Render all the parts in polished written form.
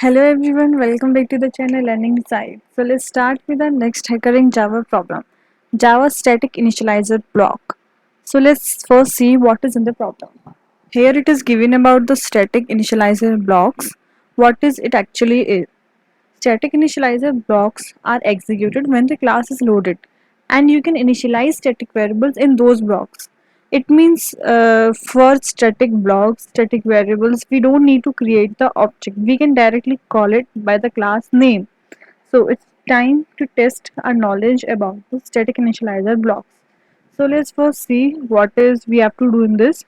Hello everyone, welcome back to the channel Learning Side. So let's start with the next recurring Java problem. Java static initializer block. So let's first see what is in the problem. Here it is given about the static initializer blocks. What is it actually is? Static initializer blocks are executed when the class is loaded and you can initialize static variables in those blocks. It means for static blocks, static variables, we don't need to create the object. We can directly call it by the class name. So it's time to test our knowledge about the static initializer blocks. So let's first see what is we have to do in this.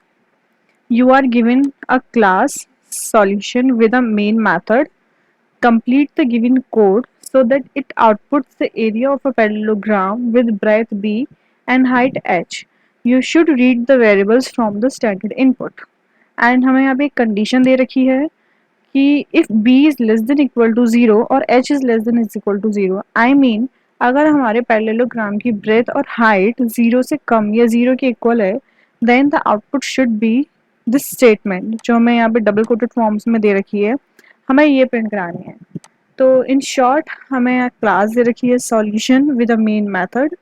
You are given a class solution with a main method. Complete the given code so that it outputs the area of a parallelogram with breadth b and height h. You should read the variables from the standard input. And हमें यहाँ पे एक condition दे रखी है कि if b is less than equal to zero और h is less than is equal to zero I mean अगर हमारे पैरेललोग्राम की ब्रेथ और हाइट ज़ीरो से कम या ज़ीरो के इक्वल है then the output should be this statement जो हमें यहाँ पे डबल कोटेड फॉर्म्स में दे रखी है हमें ये प्रिंट करानी है. तो इन शॉर्ट हमें क्लास दे रखी है solution with a main method.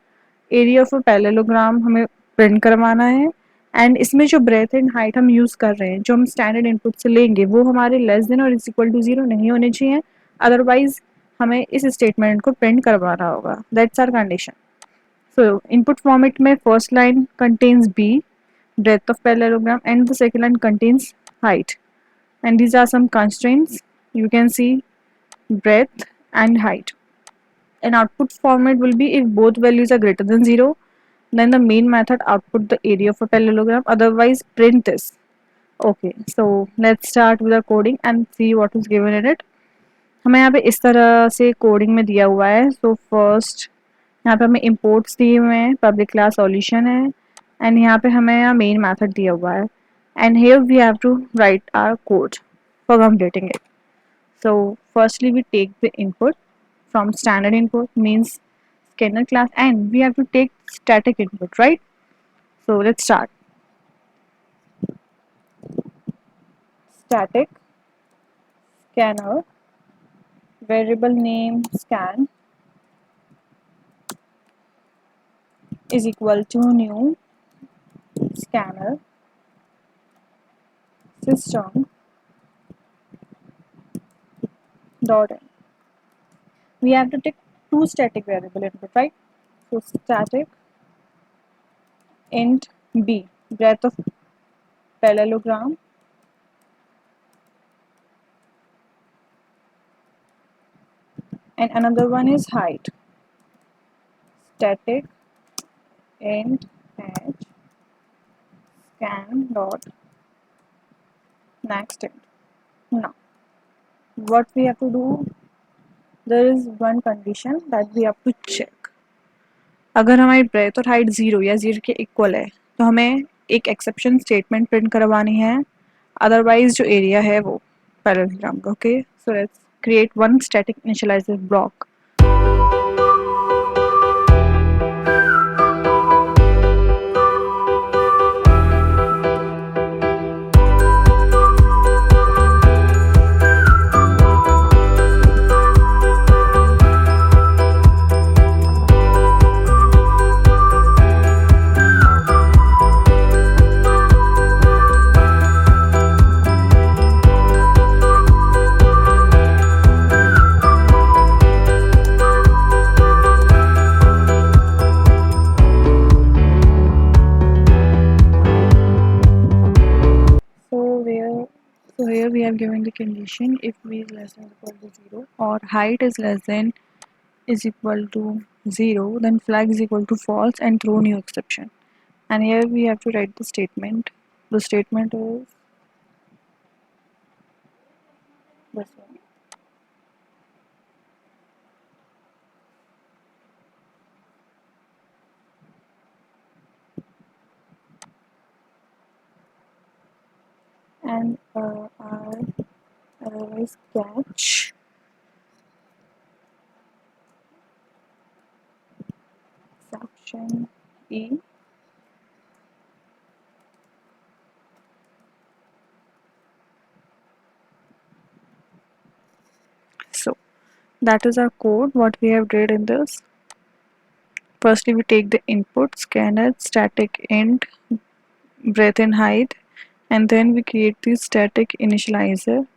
Area of a parallelogram हमें प्रिंट करवाना है एंड इसमें जो ब्रेथ एंड हाइट हम यूज़ कर रहे हैं जो हम स्टैंडर्ड इनपुट से लेंगे वो हमारे लेस देन और इज इक्वल टू ज़ीरो नहीं होने चाहिए. अदरवाइज हमें इस स्टेटमेंट को प्रिंट करवाना होगा. That's our condition. So input format में first line contains b breadth of parallelogram and the second line contains height, and these are some constraints. You can see breadth and height. An output format will be if both values are greater than 0, then the main method output the area of a parallelogram, otherwise print this. Okay, so let's start with the coding and see what is given in it. हमें यहाँ पे इस तरह से coding में दिया हुआ है. सो फर्स्ट यहाँ पे हमें इंपोर्ट्स दिए हुए हैं, पब्लिक क्लास सॉल्यूशन है एंड यहाँ पे हमें यहाँ मेन मेथड दिया हुआ है and here we have to write our code for completing it. So firstly we take the input from standard input means scanner class and we have to take static input, right? So let's start. Static scanner variable name scan is equal to new scanner system dot in. We have to take two static variable input, right? So static int b breadth of parallelogram and another one is height. Static int h scan dot next int. Now what we have to do, there is one condition that we have to check. अगर हमारी breath और height zero या zero के equal है तो हमें एक exception statement print करवानी है. अदरवाइज जो एरिया है वो पैरेललोग्राम का. Okay, so let's create one static initialiser block. So here we have given the condition if v is less than or equal to 0 or height is less than is equal to 0, then flag is equal to false and throw new exception. And here we have to write the statement. The statement is this one. And our is catch exception E So that is our code. What we have did in this. Firstly, we take the input, scanner, static int, breadth and height, and then we create the static initializer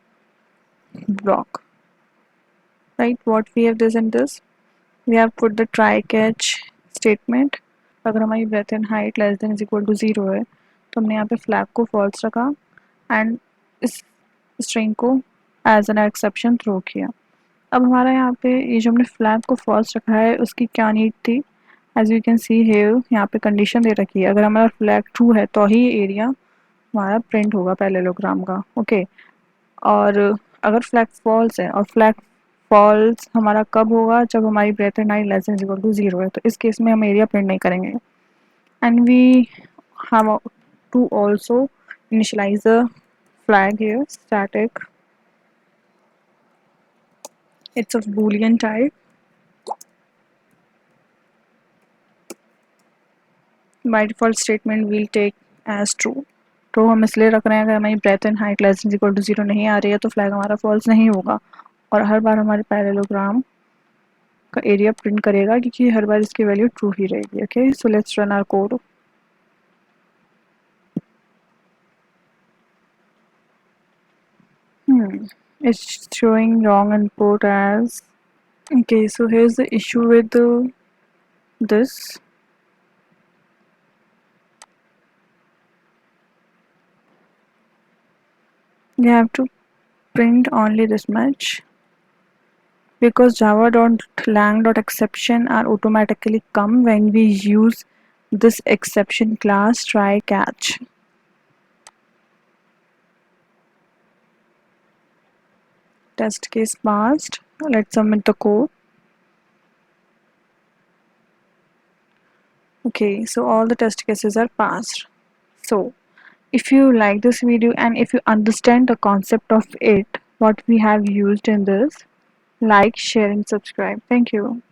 block. Right? What we have this in this, we have put the try catch statement. अगर हमारी breadth and height less than is equal to 0 है तो हमने यहाँ पे flag को false रखा and इस string को as an exception throw किया. अब हमारा यहाँ पे ये जो हमने flag को false रखा है उसकी क्या need थी. As you can see here यहाँ पे condition दे रखी है, अगर हमारा flag true है तो ही area हमारा print होगा पैरेललोग्राम का. ओके और अगर फ्लैग फॉल्स है और फ्लैग फॉल्स हमारा कब होगा, जब हमारी breadth and height less than equal to 0 है, तो इस केस में हम एरिया प्रिंट नहीं करेंगे. And we have to also initialise a flag here static, it's of boolean type. By default statement we'll take as true. तो हम इसलिए रख रहे हैं अगर हमारी breadth and height less than equal to 0 नहीं आ रही है तो फ्लैग हमारा फॉल्स नहीं होगा और हर बार हमारे पैरेललोग्राम का एरिया प्रिंट करेगा क्योंकि हर बार इसकी वैल्यू ट्रू ही रहेगी. Okay so let's run our code. It's showing wrong input as. Okay, so here's the issue with this. You have to print only this much because java.lang.exception are automatically come when we use this exception class try catch. Test case passed. Let's submit the code. Okay, so all the test cases are passed. So if you like this video and if you understand the concept of it, what we have used in this, like, share and subscribe. Thank you.